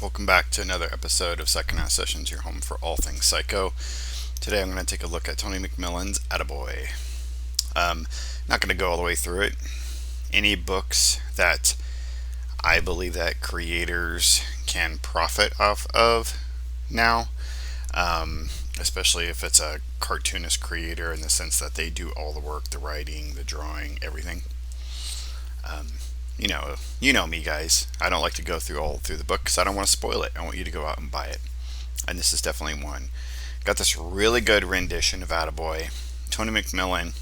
Welcome back to another episode of Second House Sessions, your home for all things psycho. Today I'm going to take a look at Tony McMillen's ATTABOY. Not going to go all the way through it. Any books that I believe that creators can profit off of now, especially if it's a cartoonist creator in the sense that they do all the work, the writing, the drawing, everything. Um, you know me, guys. I don't like to go through the book because I don't want to spoil it. I want you to go out and buy it, and this is definitely one. Got this really good rendition of ATTABOY. Tony McMillen,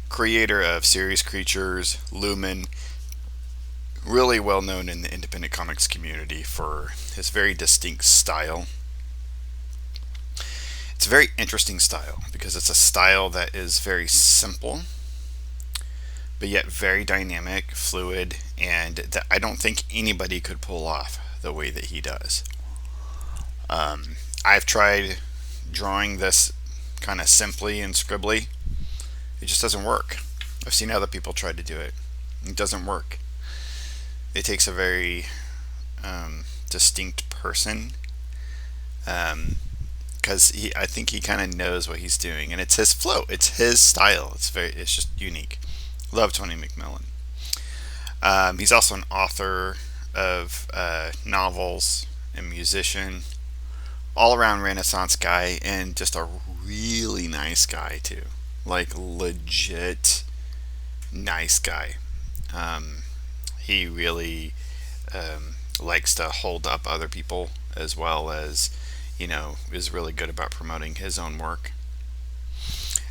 creator of Serious Creatures, Lumen, really well known in the independent comics community for his very distinct style. It's a very interesting style because it's a style that is very simple but yet very dynamic, fluid, and that I don't think anybody could pull off the way that he does. I've tried drawing this kind of simply and scribbly. It just doesn't work. I've seen other people try to do it. It doesn't work. It takes a very distinct person, because I think he kind of knows what he's doing, and it's his flow. It's his style. It's just unique. Love Tony McMillen. He's also an author of novels and musician, all around Renaissance guy, and just a really nice guy too. Like legit nice guy. He really likes to hold up other people as well as, is really good about promoting his own work.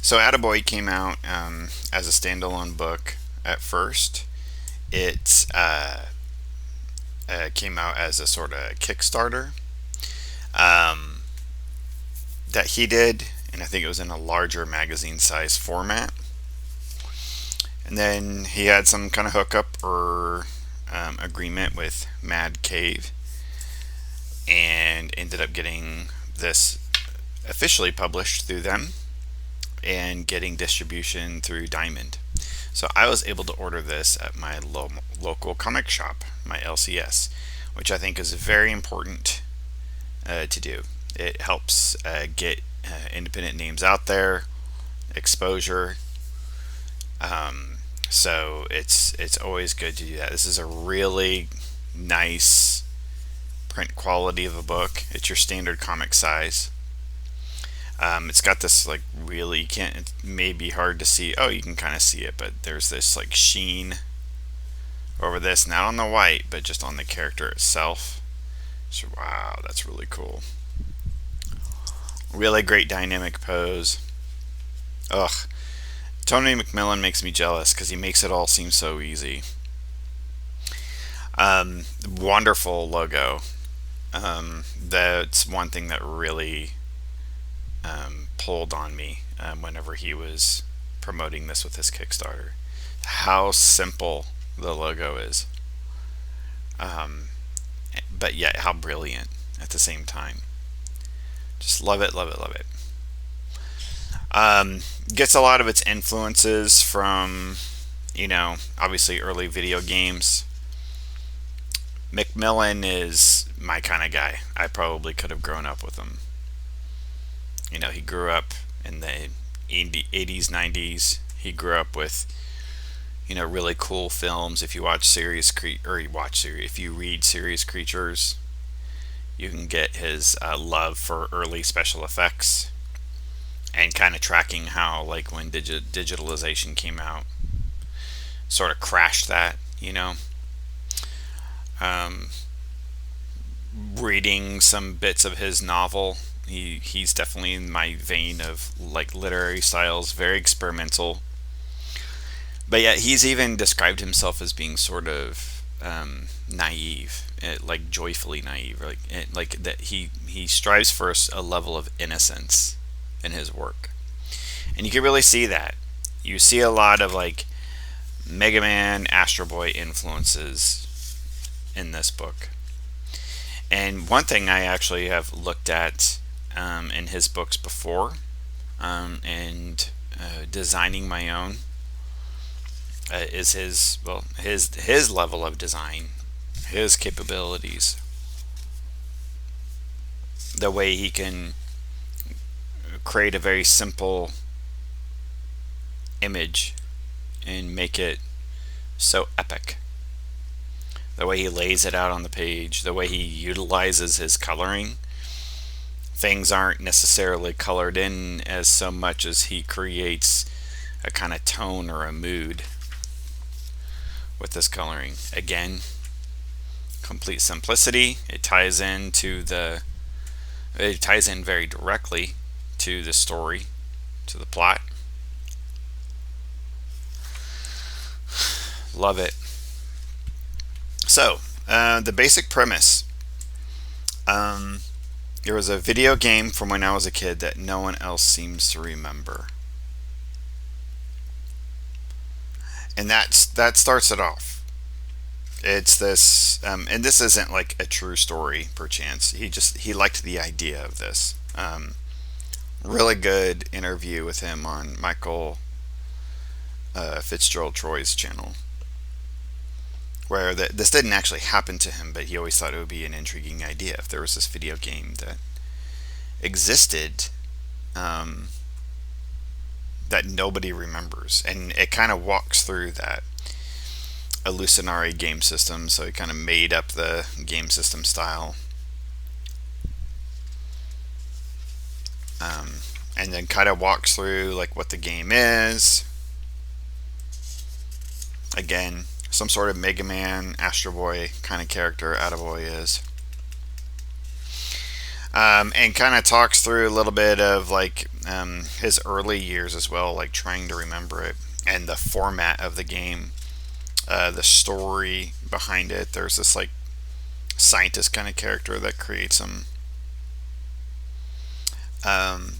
So ATTABOY came out as a standalone book at first. It came out as a sort of Kickstarter that he did, and I think it was in a larger magazine size format. And then he had some kind of hookup or agreement with Mad Cave and ended up getting this officially published through them and getting distribution through Diamond. So I was able to order this at my local comic shop, my LCS, which I think is very important to do. It helps get independent names out there, exposure. So it's always good to do that. This is a really nice print quality of a book. It's your standard comic size. It's got this really, it may be hard to see. Oh, you can kind of see it, but there's this sheen over this, not on the white, but just on the character itself. So wow, that's really cool. Really great dynamic pose. Ugh, Tony McMillen makes me jealous because he makes it all seem so easy. Wonderful logo. That's one thing that really pulled on me whenever he was promoting this with his Kickstarter. How simple the logo is, but yet how brilliant at the same time. Just love it, love it, love it. Gets a lot of its influences from, obviously early video games. McMillen is my kind of guy. I probably could have grown up with him. He grew up in the 80s, 90s. He grew up with, really cool films. If you watch if you read Serious Creatures, you can get his love for early special effects and kind of tracking how, when digitalization came out, sort of crashed that, reading some bits of his novel. He's definitely in my vein of literary styles, very experimental. But yet he's even described himself as being sort of naive, joyfully naive, that he strives for a level of innocence in his work, and you can really see that. You see a lot of Mega Man, Astro Boy influences in this book. And one thing I actually have looked at in his books before, and designing my own, is his level of design, his capabilities. the way he can create a very simple image and make it so epic. The way he lays it out on the page, the way he utilizes his coloring. Things aren't necessarily colored in as so much as he creates a kind of tone or a mood with this coloring. Again, complete simplicity. It ties in very directly to the story, to the plot. Love it. So, the basic premise. There was a video game from when I was a kid that no one else seems to remember. And that starts it off. It's this, and this isn't like a true story, perchance. He liked the idea of this. Really good interview with him on Michael Fitzgerald Troy's channel, where this didn't actually happen to him, but he always thought it would be an intriguing idea if there was this video game that existed that nobody remembers, and it kind of walks through that hallucinatory game system. So he kind of made up the game system style, and then kind of walks through like what the game is. Again, some sort of Mega Man, Astro Boy kind of character ATTABOY is. And kind of talks through a little bit of like his early years as well, like trying to remember it, and the format of the game, the story behind it. There's this like scientist kind of character that creates him.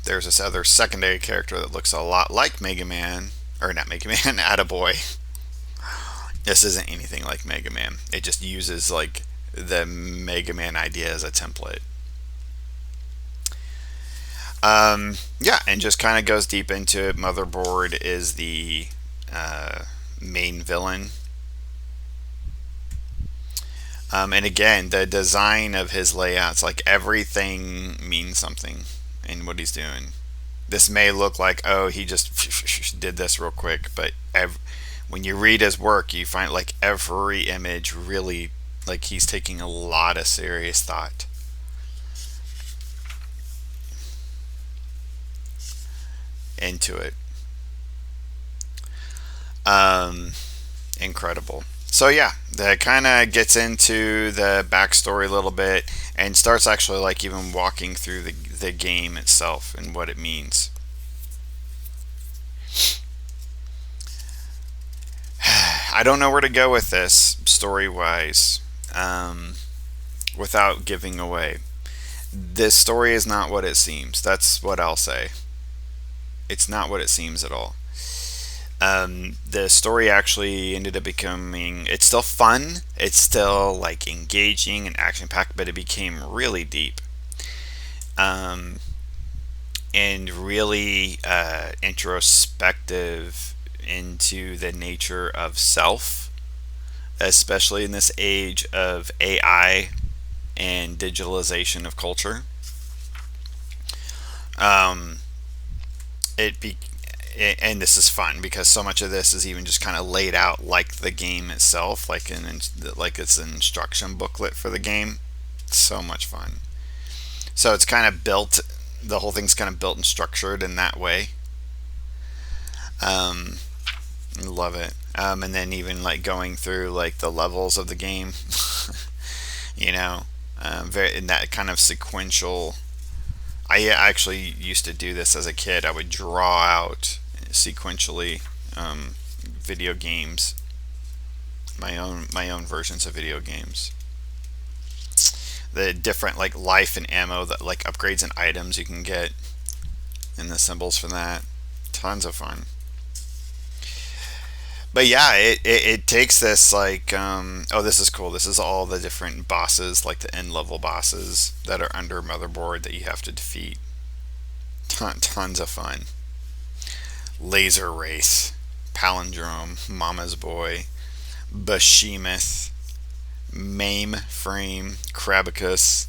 There's this other secondary character that looks a lot like Mega Man, or not Mega Man, ATTABOY. This isn't anything like Mega Man. It just uses like the Mega Man idea as a template. Yeah, and just kind of goes deep into it. Motherboard is the main villain. And again, the design of his layouts, like everything means something in what he's doing. This may look like, oh, he just did this real quick, but when you read his work, you find like every image really, like he's taking a lot of serious thought into it. Incredible. So yeah, that kind of gets into the backstory a little bit and starts actually like even walking through the game itself and what it means. I don't know where to go with this story-wise without giving away. This story is not what it seems. That's what I'll say. It's not what it seems at all. The story actually ended up becoming, it's still fun, it's still like engaging and action packed, but it became really deep, and really introspective into the nature of self, especially in this age of AI and digitalization of culture. And this is fun because so much of this is even just kind of laid out like the game itself, like it's an instruction booklet for the game. So much fun. So it's kind of built, the whole thing's kind of built and structured in that way. Love it. And then even like going through like the levels of the game, very in that kind of sequential. I actually used to do this as a kid. I would draw out sequentially video games, my own versions of video games. The different like life and ammo, that like upgrades and items you can get, and the symbols for that. Tons of fun. But yeah, it takes this like this is cool. This is all the different bosses, like the end level bosses that are under Motherboard that you have to defeat. Tons of fun. Laser Race, Palindrome, Mama's Boy, Behemoth, Mainframe, Crabicus,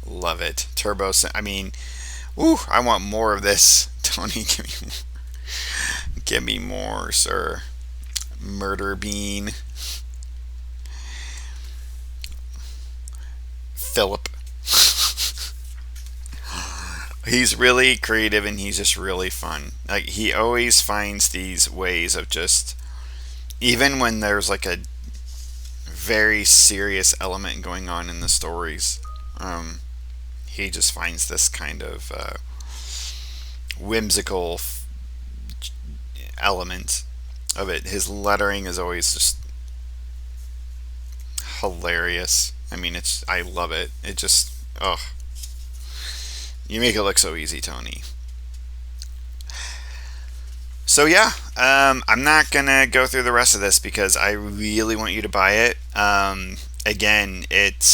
Love it. Turbo. I mean, ooh, I want more of this. Tony, give me more, sir. Murder Bean. Philip. He's really creative and he's just really fun. Like he always finds these ways of just even when there's like a very serious element going on in the stories, um, he just finds this kind of whimsical element of it. His lettering is always just hilarious. I mean, I love it. It just oh, you make it look so easy, Tony. So yeah, I'm not gonna go through the rest of this because I really want you to buy it. Again, it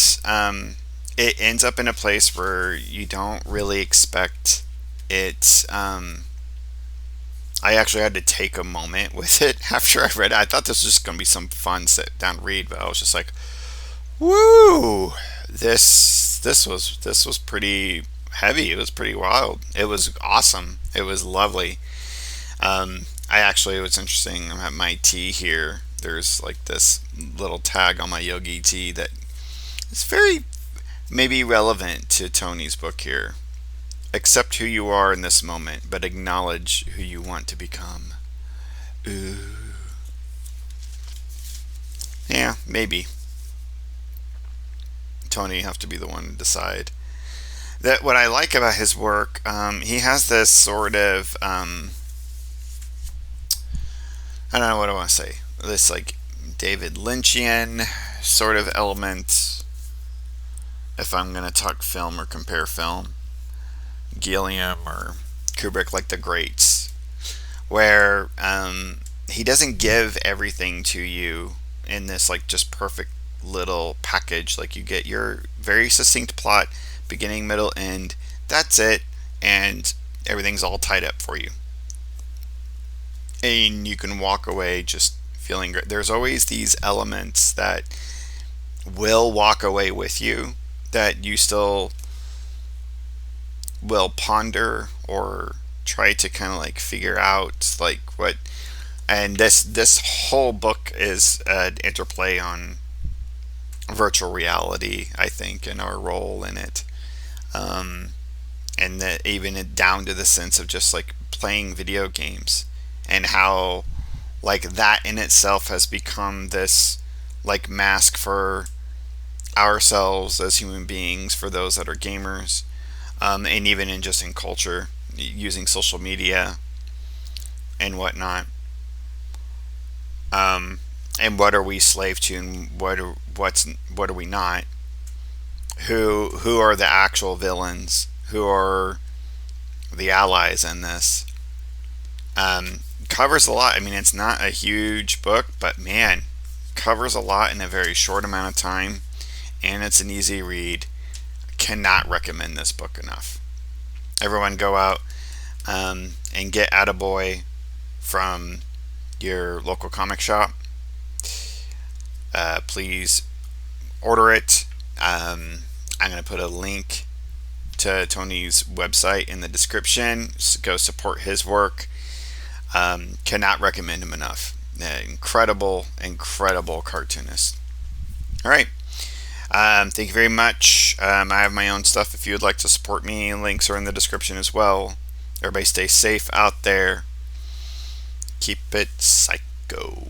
ends up in a place where you don't really expect it. I actually had to take a moment with it after I read it. I thought this was just gonna be some fun sit down read, but I was just like, "Woo! This was pretty heavy. It was pretty wild. It was awesome. It was lovely." I actually, what's interesting, I'm at my tea here. There's like this little tag on my yogi tea that is very maybe relevant to Tony's book here. Accept who you are in this moment, but acknowledge who you want to become. Ooh. Yeah, maybe. Tony, you have to be the one to decide. That what I like about his work, he has this sort of I don't know what I want to say. This like David Lynchian sort of element. If I'm gonna talk film or compare film, Gilliam or Kubrick, like the greats, where he doesn't give everything to you in this like just perfect little package. Like you get your very succinct plot, beginning, middle, end. That's it, and everything's all tied up for you. And you can walk away just feeling great. There's always these elements that will walk away with you that you still will ponder or try to kind of like figure out like what. And this whole book is an interplay on virtual reality, I think, and our role in it, and that even down to the sense of just like playing video games and how like that in itself has become this like mask for ourselves as human beings, for those that are gamers, and even in just in culture using social media and whatnot, and what are we slave to and what are we not, who are the actual villains, who are the allies in this. Covers a lot. I mean, it's not a huge book, but man, covers a lot in a very short amount of time, and it's an easy read. Cannot recommend this book enough. Everyone go out and get Attaboy from your local comic shop. Please order it. I'm going to put a link to Tony's website in the description. So go support his work. Cannot recommend him enough. Incredible, incredible cartoonist. All right. Thank you very much. I have my own stuff if you would like to support me. Links are in the description as well. Everybody stay safe out there. Keep it psycho.